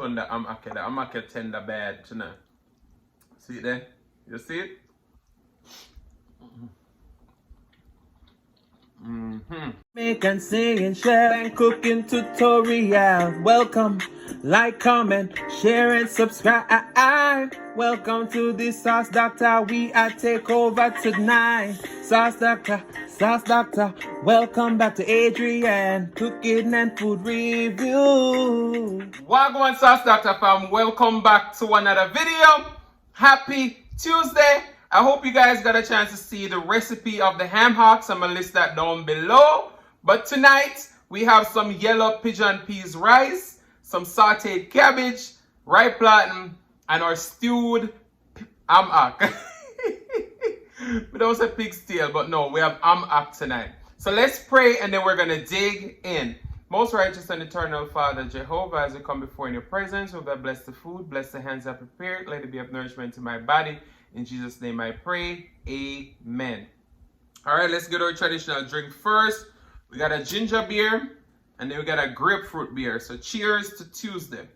showing the amake tender bad, you know. See it there? You see it? Make and sing and share and cooking tutorial. Welcome, like, comment, share and subscribe. Welcome to the Sauce Doctor. We are take over tonight. Sauce Doctor, Sauce Doctor. Welcome back to Adrian, cooking and food review. Wagwan Sauce Doctor fam, welcome back to another video. Happy Tuesday. I hope you guys got a chance to see the recipe of the ham hocks. I'm gonna list that down below. But tonight we have some yellow pigeon peas rice, some sauteed cabbage, ripe plantain, and our stewed ham hock. We don't say pig's tail, but no, we have ham hock tonight. So let's pray and then we're gonna dig in. Most righteous and eternal Father Jehovah, as we come before in your presence, will God bless the food, bless the hands that prepared, let it be of nourishment to my body. In Jesus' name I pray, amen. All right, let's get our traditional drink first. We got a ginger beer, and then we got a grapefruit beer. So cheers to Tuesday.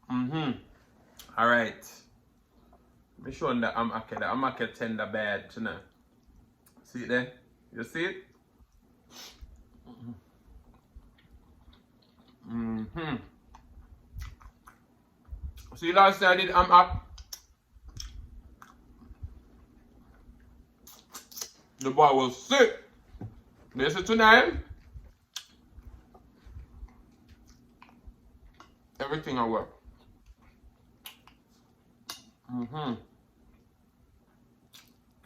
All right. Let me show you the amake tender bad, you know. See it there? You see it? See, last night I did the boy was sick. This is tonight. Everything I work.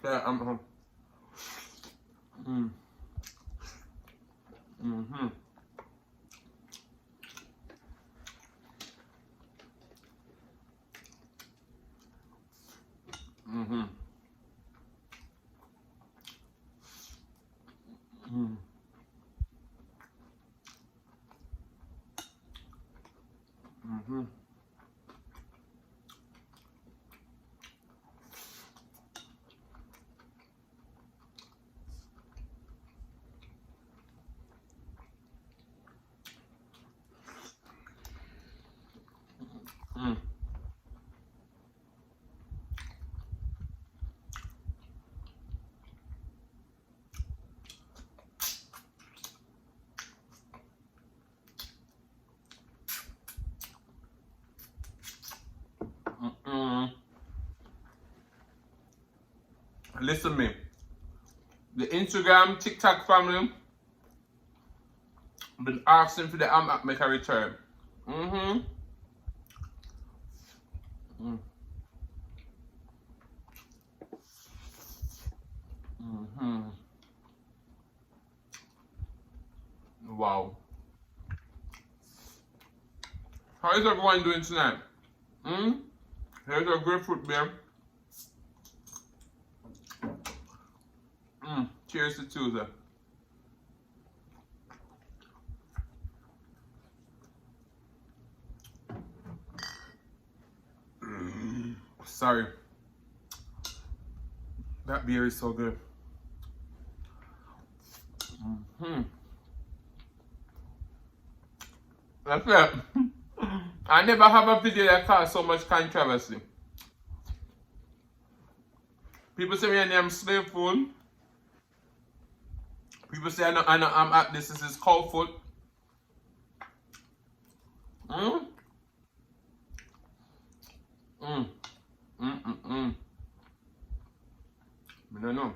Yeah, I'm home. Listen to me. The Instagram, TikTok family been asking for the ham hock make a return. Wow. How is everyone doing tonight? Here's our grapefruit beer. Cheers to Tuesday. Sorry. That beer is so good. That's it. I never have a video that caused so much controversy. People say my name slave food. People say I'm at this is cow food. I don't know.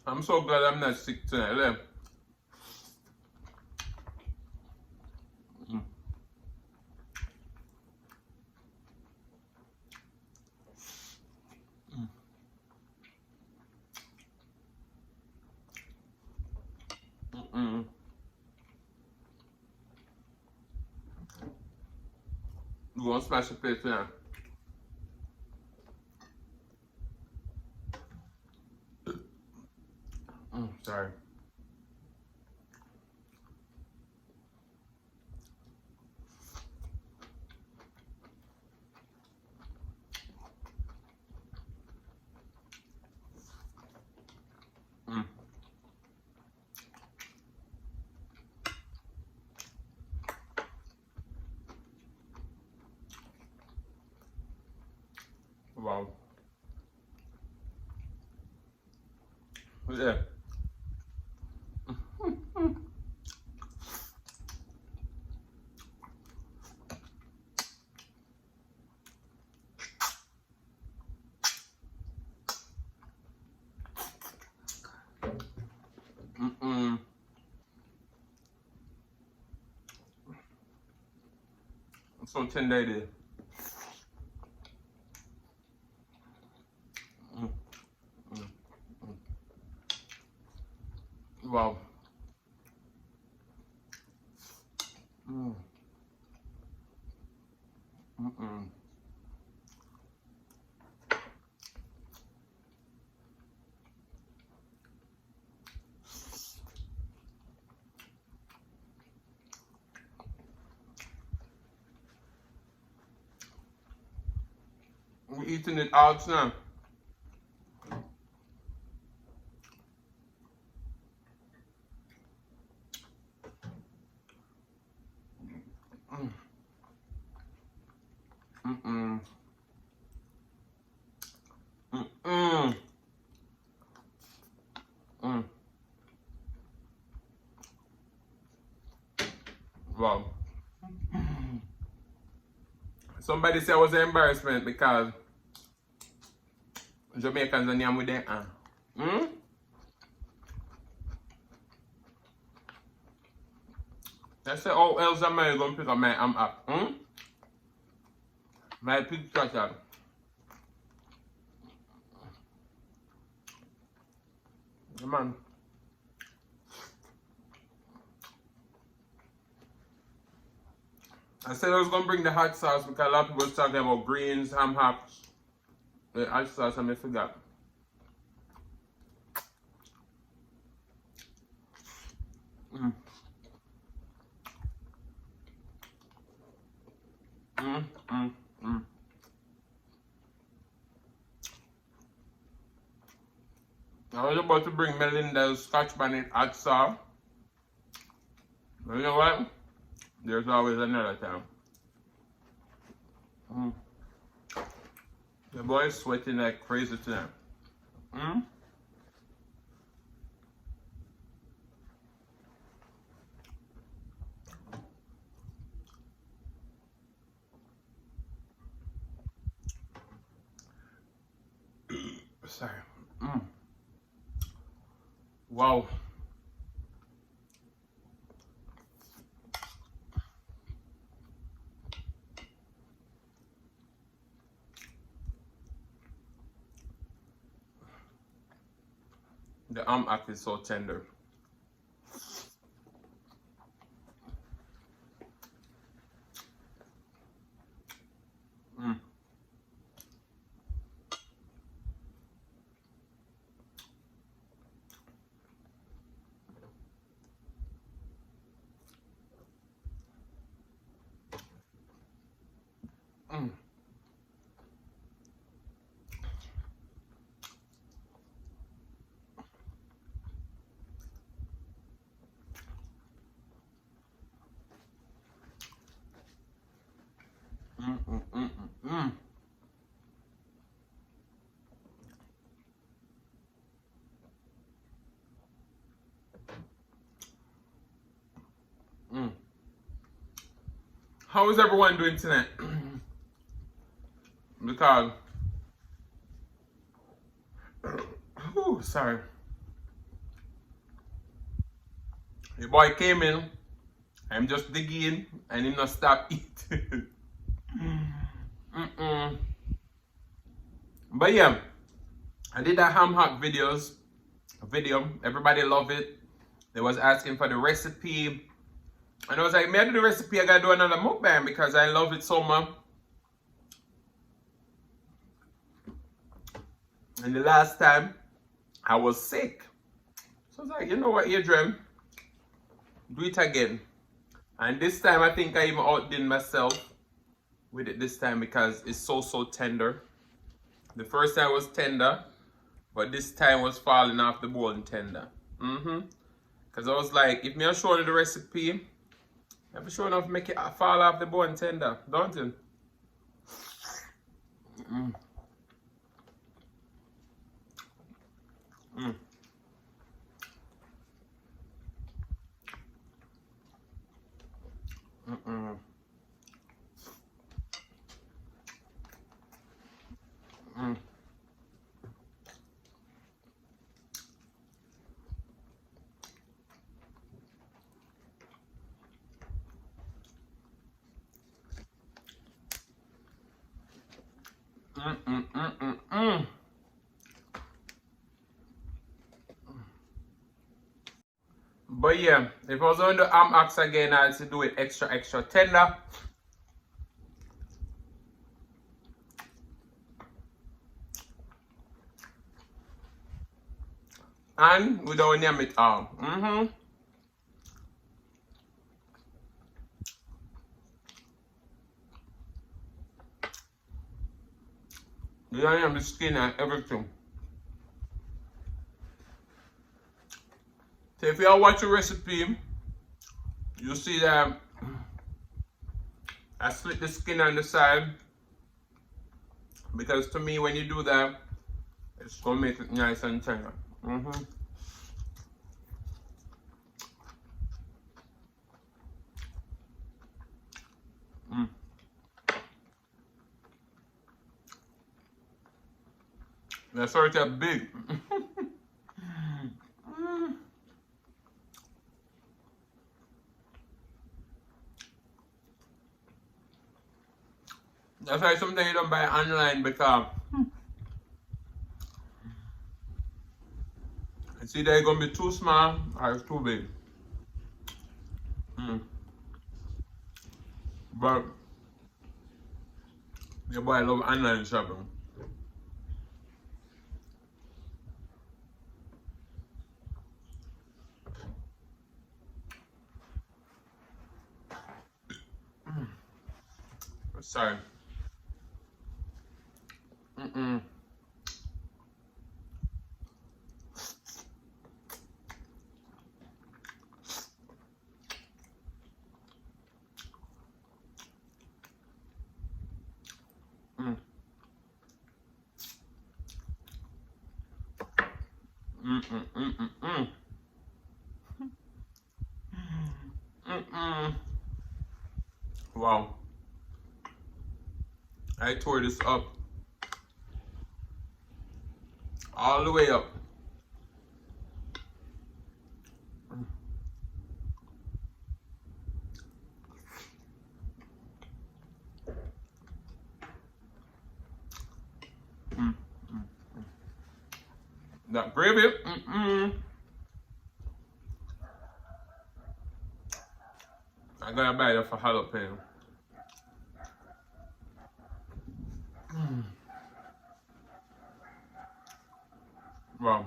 I'm so glad I'm not sick tonight. We're gonna smash the plate now. Sorry. Wow. Yeah. So tender it is. Wow. We're eating it out now. Wow. Somebody said it was an embarrassment because Jamaicans are yam with their hand. I said, oh, else am I going to pick up my arm up? My pig trash. Come on. I said I was going to bring the hot sauce because a lot of people was talking about greens, ham hocks. The hot sauce, I forgot. I was about to bring Melinda's Scotch bonnet hot sauce. But you know what? There's always another time. The boy is sweating like crazy tonight. Sorry. Wow. The arm act is so tender. How is everyone doing tonight? Because, sorry. The boy came in, I'm just digging, and he not stop eating. But yeah, I did a ham hock video. Everybody loved it. They was asking for the recipe. And I was like, man, I do the recipe, I gotta do another mukbang because I love it so much. And the last time I was sick. So I was like, you know what, Adrian? Do it again. And this time I think I even outdid myself with it this time because it's so tender. The first time was tender, but this time was falling off the bone tender. Because I was like, if me I show you the recipe, I'll be sure enough to make it fall off the bone tender, don't it? Mm. Mm. Mm-mm. Mm. Mm. But yeah, if I was on the ox again, I'd to do it extra tender. And we don't name it all. We don't name the skin and everything. So if you all watch the recipe, you see that I split the skin on the side. Because to me, when you do that, it's gonna make it nice and tender. That's sort of big. That's why sometimes you don't buy online because it's either gonna be too small or it's too big. But your boy love online shopping. Sorry. Wow. I tore this up. All the way up. That gravy. I gotta buy that for jalapeno. Wow.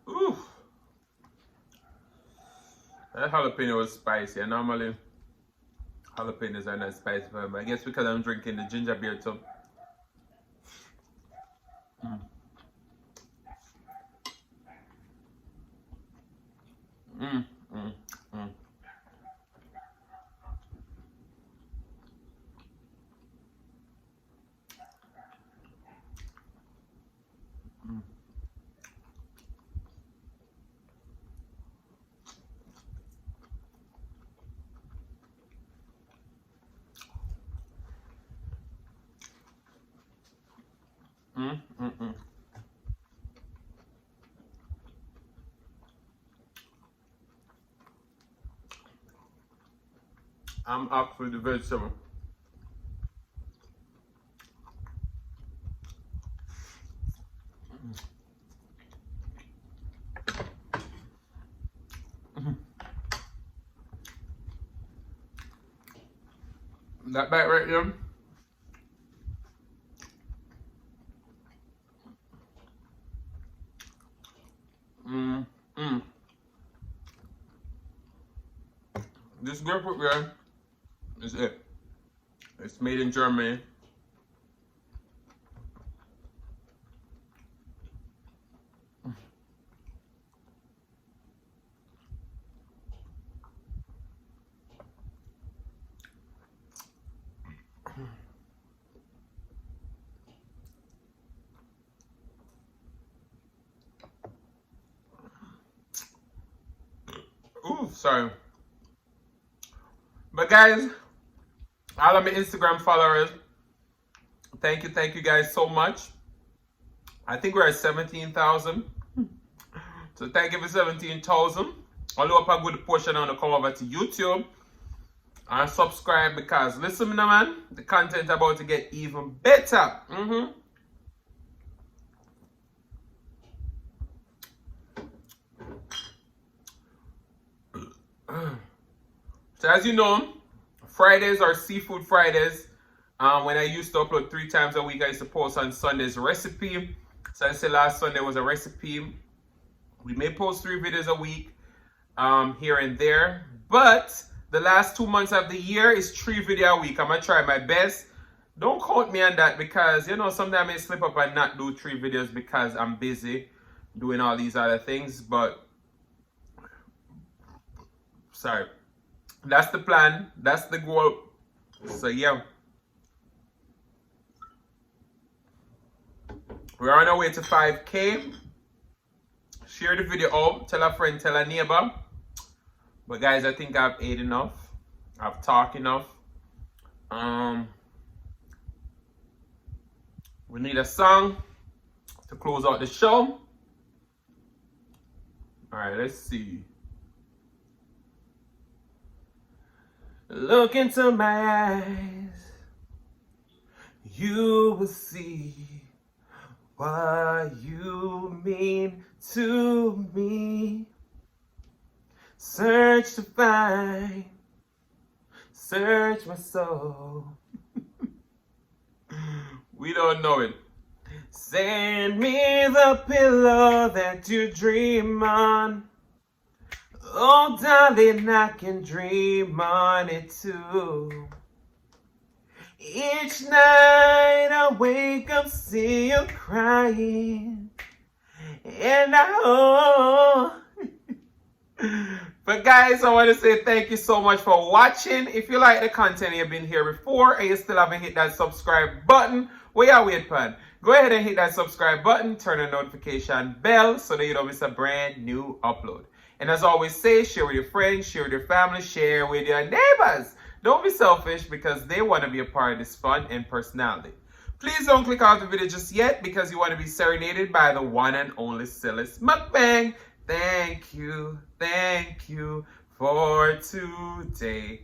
Ooh. That jalapeno was spicy. And normally jalapenos are not spicy, but I guess because I'm drinking the ginger beer too. I'm up for the vegetable. That bite right there. This grapefruit here is it. It's made in Germany. Ooh, sorry. But guys, all of my Instagram followers, thank you guys so much. I think we're at 17,000. So thank you for 17,000. I'll hope a good portion on to come over to YouTube and subscribe, because listen now, man, the content about to get even better. So as you know, Fridays are seafood Fridays. When I used to upload 3 times a week, I used to post on Sunday's recipe. So I said last Sunday was a recipe. We may post 3 videos a week here and there. But the last 2 months of the year is 3 videos a week. I'm going to try my best. Don't count me on that, because, you know, sometimes I slip up and not do 3 videos because I'm busy doing all these other things. But, sorry. That's the plan. That's the goal. So, yeah. We're on our way to 5K. Share the video out. Tell a friend, tell a neighbor. But guys, I think I've ate enough. I've talked enough. We need a song to close out the show. Alright, let's see. Look into my eyes, you will see what you mean to me. Search to find, search my soul. We don't know it. Send me the pillow that you dream on. Oh, darling, I can dream on it too. Each night I wake up, see you crying, and I But guys, I want to say thank you so much for watching. If you like the content, you've been here before and you still haven't hit that subscribe button, where you wait, pan? Go ahead and hit that subscribe button, turn the notification bell so that you don't miss a brand new upload. And as I always say, share with your friends, share with your family, share with your neighbors. Don't be selfish, because they want to be a part of this fun and personality. Please don't click off the video just yet, because you want to be serenaded by the one and only Hocks Mukbang. Thank you for today.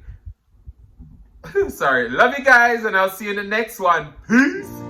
Sorry, love you guys, and I'll see you in the next one. Peace.